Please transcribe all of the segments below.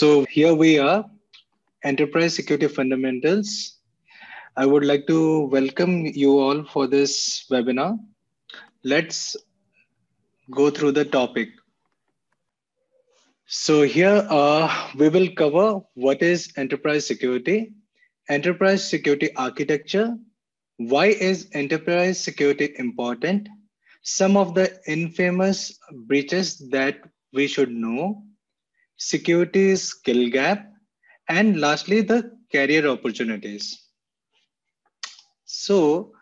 Here we are, Enterprise Security Fundamentals. I would like to welcome you all for this webinar. Let's go through the topic. Here we will cover what is enterprise security, enterprise security architecture, why is enterprise security important, some of the infamous breaches that we should know, security skill gap, and lastly, the career opportunities. So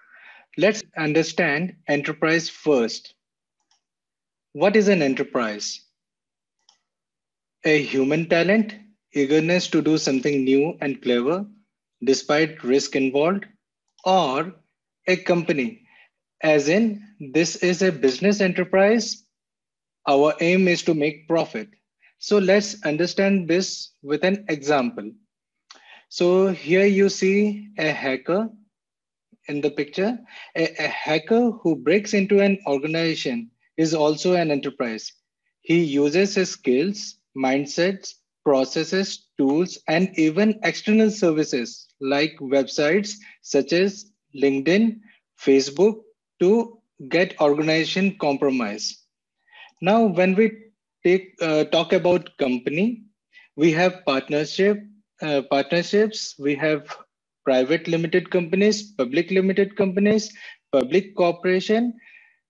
let's understand enterprise first. What is an enterprise? A human talent, eagerness to do something new and clever despite risk involved, or a company, as in this is a business enterprise. Our aim is to make profit. So let's understand this with an example. So here you see a hacker in the picture. A hacker who breaks into an organization is also an enterprise. He uses his skills, mindsets, processes, tools, and even external services like websites such as LinkedIn, Facebook to get organization compromise. Now, when we talk about company, we have partnerships. We have private limited companies, public limited companies, public corporation,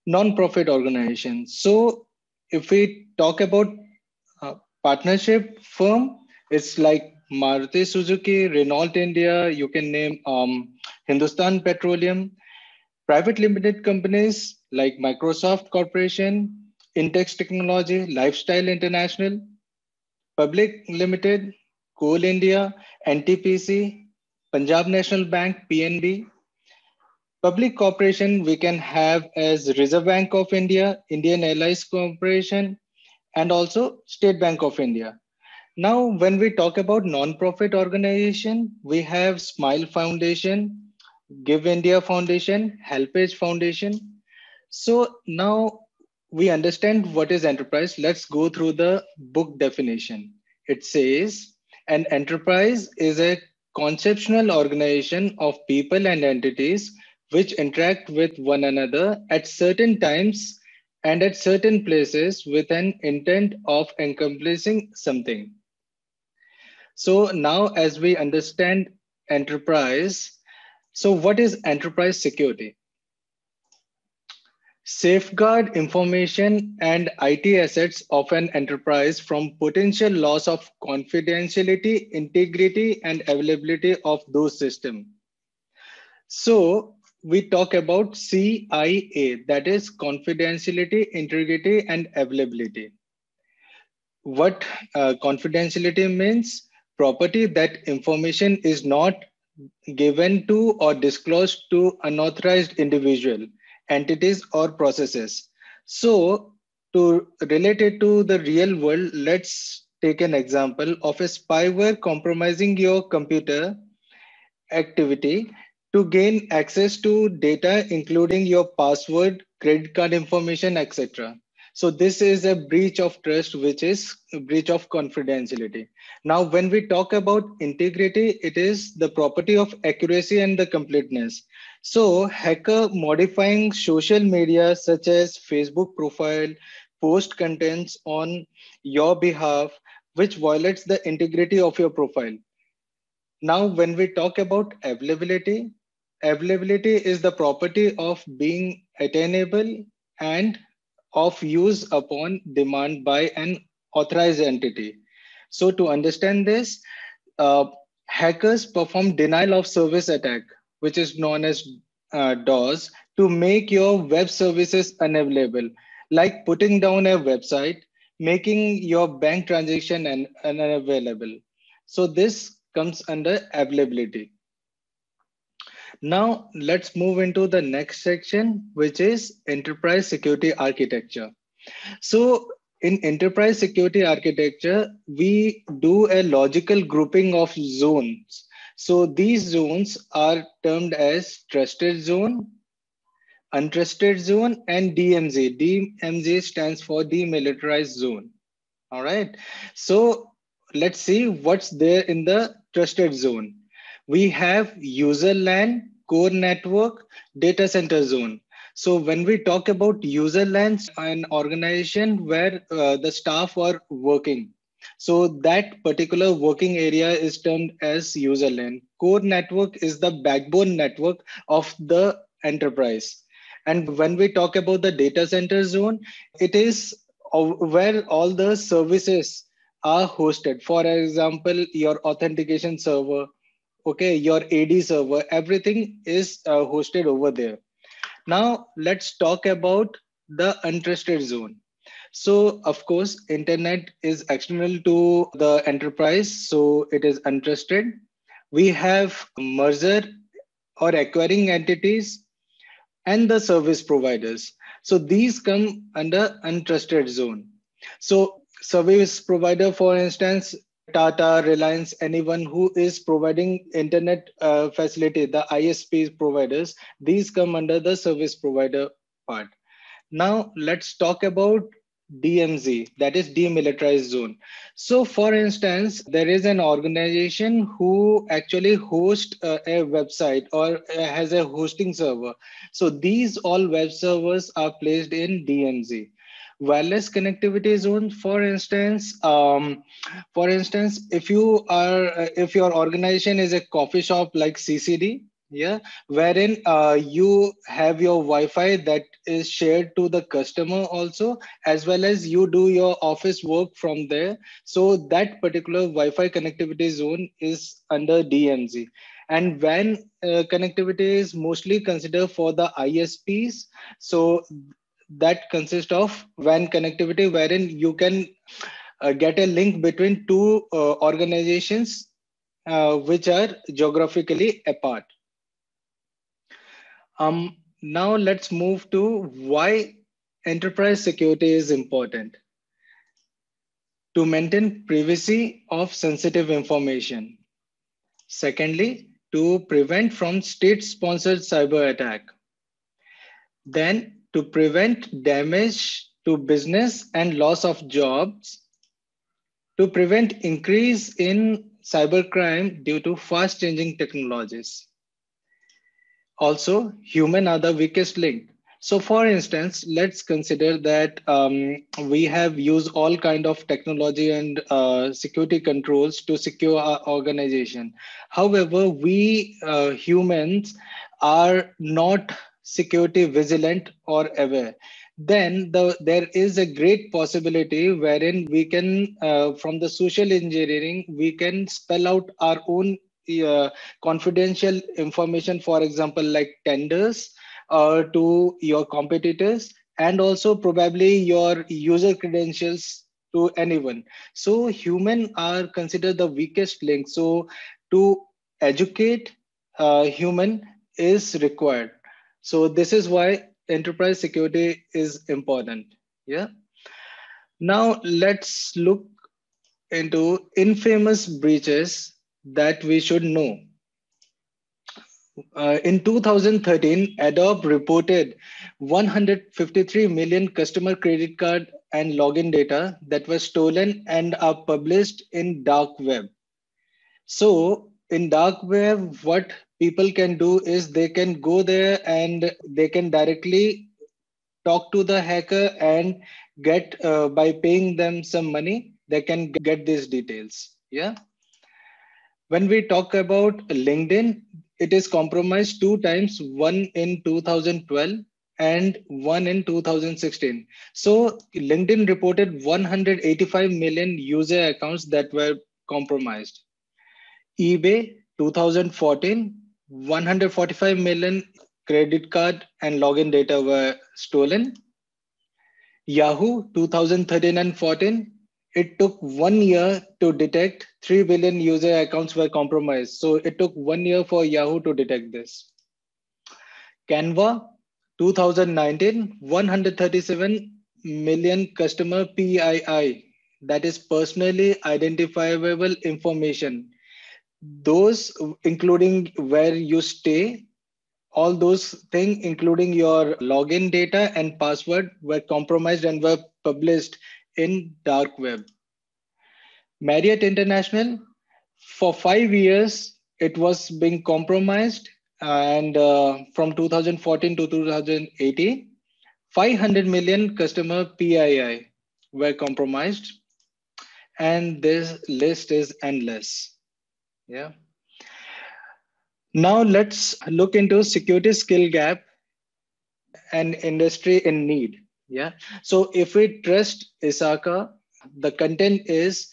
non-profit organizations. So, if we talk about partnership firm, it's like Maruti Suzuki, Renault India. You can name Hindustan Petroleum. Private limited companies like Microsoft Corporation, Intex Technology, Lifestyle International, Public Limited, Coal India, NTPC, Punjab National Bank, PNB. Public corporation we can have as Reserve Bank of India, Indian Airlines Corporation, and also State Bank of India. Now, when we talk about non-profit organization, we have Smile Foundation, Give India Foundation, Helpage Foundation. So now we understand what is enterprise. Let's go through the book definition. It says an enterprise is a conceptual organization of people and entities which interact with one another at certain times and at certain places with an intent of accomplishing something. So now as we understand enterprise, so what is enterprise security? Safeguard information and IT assets of an enterprise from potential loss of confidentiality, integrity, and availability of those systems. So we talk about CIA, that is confidentiality, integrity, and availability. What confidentiality means? Property that information is not given to or disclosed to unauthorized individual, entities, or processes. So to relate it to the real world, let's take an example of a spyware compromising your computer activity to gain access to data, including your password, credit card information, etc. So this is a breach of trust, which is a breach of confidentiality. Now, when we talk about integrity, it is the property of accuracy and the completeness. So hacker modifying social media such as Facebook profile, post contents on your behalf, which violates the integrity of your profile. Now, when we talk about availability, availability is the property of being attainable and of use upon demand by an authorized entity. So to understand this, uh, hackers perform denial of service attack, which is known as DOS, to make your web services unavailable, like putting down a website, making your bank transaction unavailable. So this comes under availability. Now let's move into the next section, which is enterprise security architecture. So in enterprise security architecture, we do a logical grouping of zones. So these zones are termed as trusted zone, untrusted zone, and DMZ. DMZ stands for demilitarized zone. All right. So let's see what's there in the trusted zone. We have user LAN, core network, data center zone. So when we talk about user LAN, an organization where the staff are working. So that particular working area is termed as user LAN. Core network is the backbone network of the enterprise. And when we talk about the data center zone, it is where all the services are hosted. For example, your authentication server, okay, your AD server, everything is hosted over there. Now let's talk about the untrusted zone. So of course, internet is external to the enterprise, so it is untrusted. We have merger or acquiring entities and the service providers. So these come under untrusted zone. So service provider, for instance, Tata, Reliance, anyone who is providing internet facility, the ISP providers, these come under the service provider part. Now let's talk about DMZ, that is demilitarized zone. So for instance, there is an organization who actually hosts a website or has a hosting server. So these all web servers are placed in DMZ. Wireless connectivity zone, for instance, if your organization is a coffee shop like CCD, yeah, wherein you have your Wi-Fi that is shared to the customer also, as well as you do your office work from there. So that particular Wi-Fi connectivity zone is under DMZ. And WAN connectivity is mostly considered for the ISPs. So that consists of WAN connectivity, wherein you can get a link between two organizations which are geographically apart. Now let's move to why enterprise security is important. To maintain privacy of sensitive information. Secondly, to prevent from state-sponsored cyber attack. Then to prevent damage to business and loss of jobs. To prevent increase in cybercrime due to fast changing technologies. Also, human are the weakest link. So for instance, let's consider that we have used all kind of technology and security controls to secure our organization. However, we humans are not security vigilant or aware. Then there is a great possibility wherein we can, from the social engineering, we can spell out our own confidential information, for example, like tenders to your competitors, and also probably your user credentials to anyone. So human are considered the weakest link. So to educate human is required. So this is why enterprise security is important. Yeah. Now let's look into infamous breaches that we should know. In 2013, Adobe reported 153 million customer credit card and login data that were stolen and are published in dark web. So in dark web, what people can do is they can go there and they can directly talk to the hacker and get by paying them some money, they can get these details. Yeah. When we talk about LinkedIn, it is compromised two times, one in 2012 and one in 2016. So LinkedIn reported 185 million user accounts that were compromised. eBay 2014, 145 million credit card and login data were stolen. Yahoo 2013 and 14, it took 1 year to detect 3 billion user accounts were compromised. So it took 1 year for Yahoo to detect this. Canva 2019, 137 million customer PII, that is personally identifiable information. Those including where you stay, all those things, including your login data and password, were compromised and were published in dark web. Marriott International, for 5 years, it was being compromised. And from 2014 to 2018, 500 million customer PII were compromised. And this list is endless. Yeah. Now let's look into security skill gap and industry in need. Yeah. So if we trust ISACA, the content is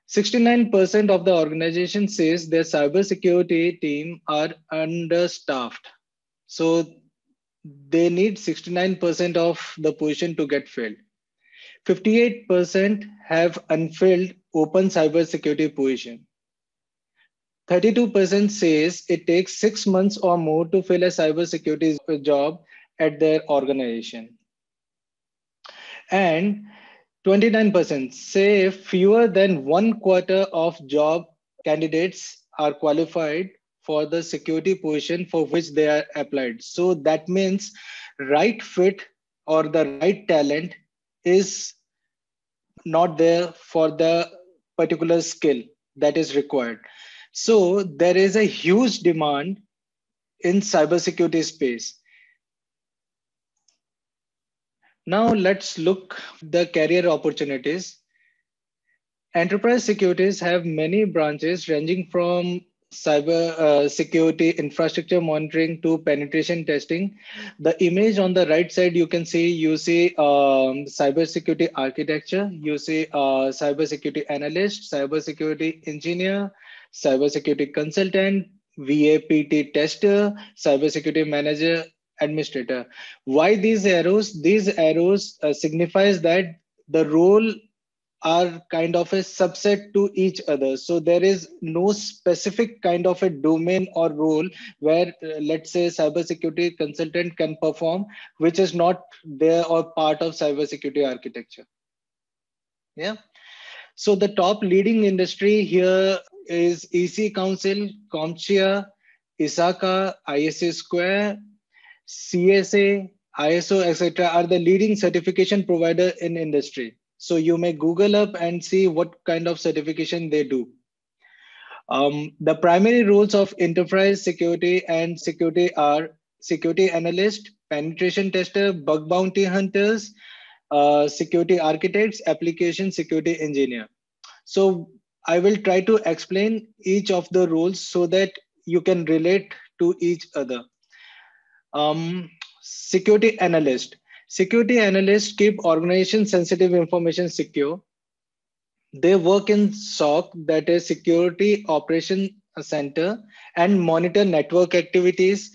69% of the organization says their cybersecurity team are understaffed. So they need 69% of the position to get filled. 58% have unfilled open cybersecurity position. 32% says it takes 6 months or more to fill a cybersecurity job at their organization. And 29% say fewer than one quarter of job candidates are qualified for the security position for which they are applied. So that means right fit or the right talent is not there for the particular skill that is required. So there is a huge demand in cybersecurity space. Now let's look the career opportunities. Enterprise securities have many branches ranging from cyber security infrastructure monitoring to penetration testing. The image on the right side, you see cyber security architecture, you see cyber security analyst, cyber security engineer, cyber security consultant, VAPT tester, cyber security manager, administrator. Why these arrows? These arrows signifies that the role are kind of a subset to each other. So there is no specific kind of a domain or role where, let's say, cybersecurity consultant can perform, which is not there or part of cybersecurity architecture. Yeah. So the top leading industry here is EC Council, CompTIA, ISACA, ISA Square, CSA, ISO, etc. are the leading certification provider in industry. So you may Google up and see what kind of certification they do. The primary roles of enterprise security and security are security analyst, penetration tester, bug bounty hunters, security architects, application security engineer. So I will try to explain each of the roles so that you can relate to each other. Security analyst. Security analysts keep organization sensitive information secure. They work in SOC, that is Security Operation Center, and monitor network activities,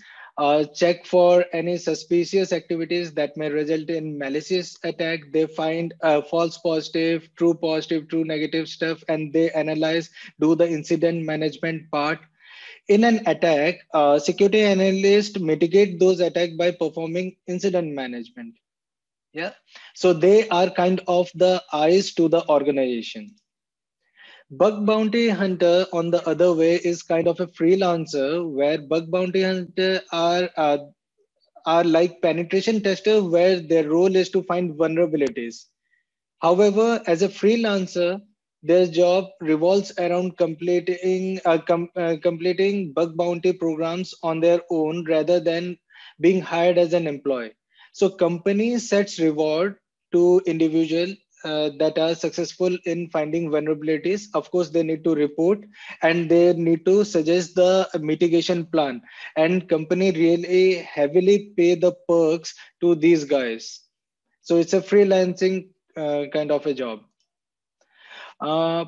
check for any suspicious activities that may result in malicious attack. They find false positive, true negative stuff, and they analyze, do the incident management part. In an attack, security analysts mitigate those attacks by performing incident management. Yeah. So they are kind of the eyes to the organization. Bug bounty hunter, on the other way, is kind of a freelancer where bug bounty hunter are like penetration tester where their role is to find vulnerabilities. However, as a freelancer, their job revolves around completing bug bounty programs on their own rather than being hired as an employee. So company sets reward to individual that are successful in finding vulnerabilities. Of course, they need to report and they need to suggest the mitigation plan. And company really heavily pay the perks to these guys. So it's a freelancing kind of a job.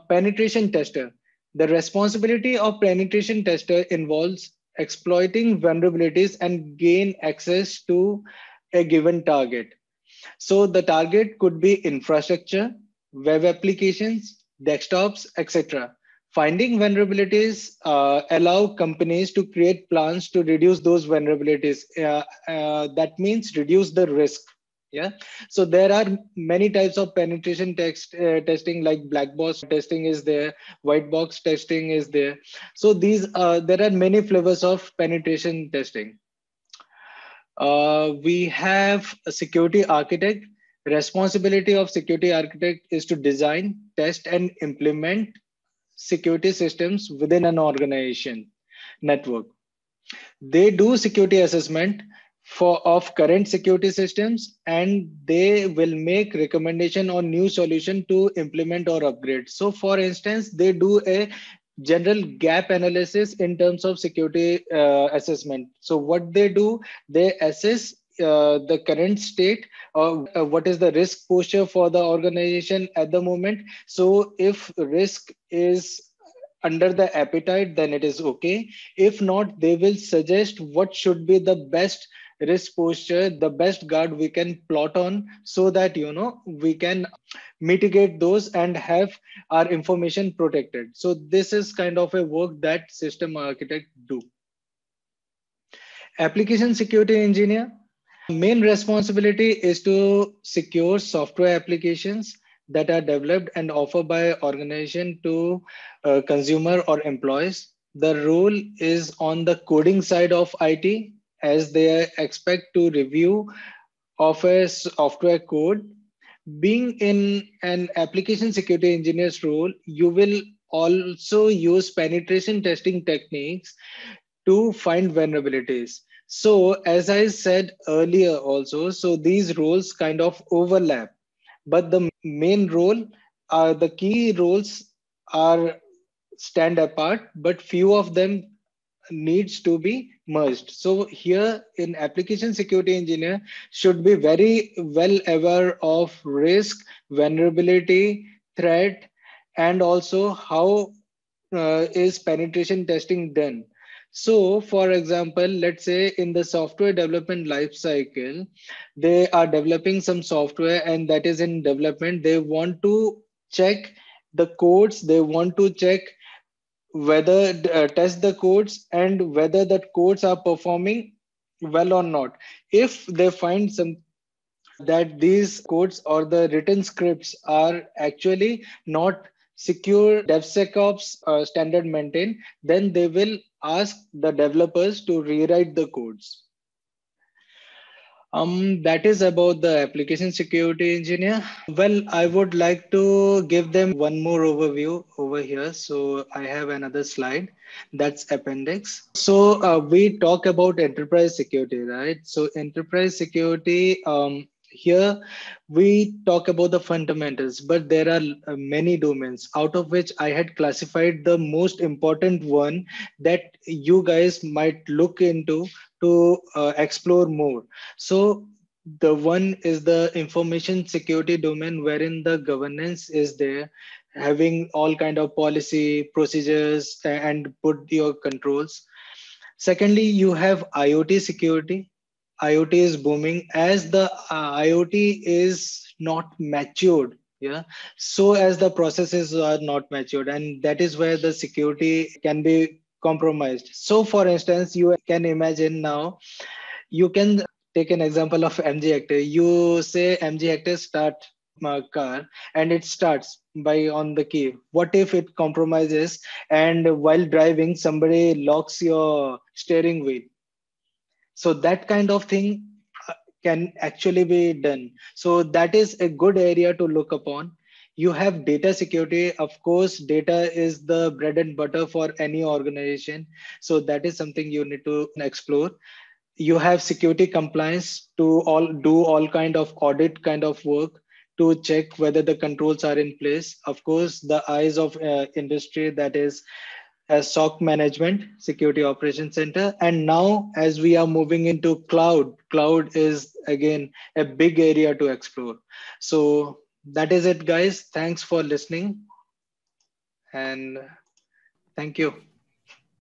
Penetration tester. The responsibility of penetration tester involves exploiting vulnerabilities and gain access to a given target. So the target could be infrastructure, web applications, desktops, etc. Finding vulnerabilities allow companies to create plans to reduce those vulnerabilities. That means reduce the risk. Yeah. So there are many types of penetration testing, like black box testing is there, white box testing is there. So there are many flavors of penetration testing. We have a security architect. Responsibility of security architect is to design, test, and implement security systems within an organization network. They do security assessment of current security systems, and they will make recommendation on new solution to implement or upgrade. So for instance, they do a general gap analysis in terms of security assessment. So what they do, they assess the current state, what is the risk posture for the organization at the moment. So if risk is under the appetite, then it is okay. If not, they will suggest what should be the best risk posture, the best guard we can plot on, so that we can mitigate those and have our information protected. So this is kind of a work that system architect do. Application security engineer, main responsibility is to secure software applications that are developed and offered by organization to consumer or employees. The role is on the coding side of IT, as they expect to review of a software code. Being in an application security engineer's role, you will also use penetration testing techniques to find vulnerabilities. So, as I said earlier, also, so these roles kind of overlap, but the main role, the key roles are stand apart, but few of them needs to be merged. So here in application security engineer should be very well aware of risk, vulnerability, threat, and also how is penetration testing done. So for example, let's say in the software development life cycle, they are developing some software and that is in development. They want to check the codes, they want to check whether test the codes and whether that codes are performing well or not. If they find some that these codes or the written scripts are actually not secure DevSecOps standard maintained, then they will ask the developers to rewrite the codes. That is about the application security engineer. Well, I would like to give them one more overview over here. So I have another slide, that's appendix. So we talk about enterprise security, right? So enterprise security, here we talk about the fundamentals, but there are many domains, out of which I had classified the most important one that you guys might look into to explore more. So the one is the information security domain, wherein the governance is there, having all kind of policy procedures and put your controls. Secondly, you have IoT security. IoT is booming as the IoT is not matured. Yeah. So as the processes are not matured, and that is where the security can be compromised. So for instance, you can imagine now, you can take an example of MG Hector. You say MG Hector start my car and it starts by on the key. What if it compromises and while driving somebody locks your steering wheel? So that kind of thing can actually be done. So that is a good area to look upon. You have data security. Of course, data is the bread and butter for any organization. So that is something you need to explore. You have security compliance to all kind of audit kind of work to check whether the controls are in place. Of course, the eyes of industry, that is as SOC management, security operations center. And now as we are moving into cloud is again a big area to explore. So that is it, guys. Thanks for listening, and thank you.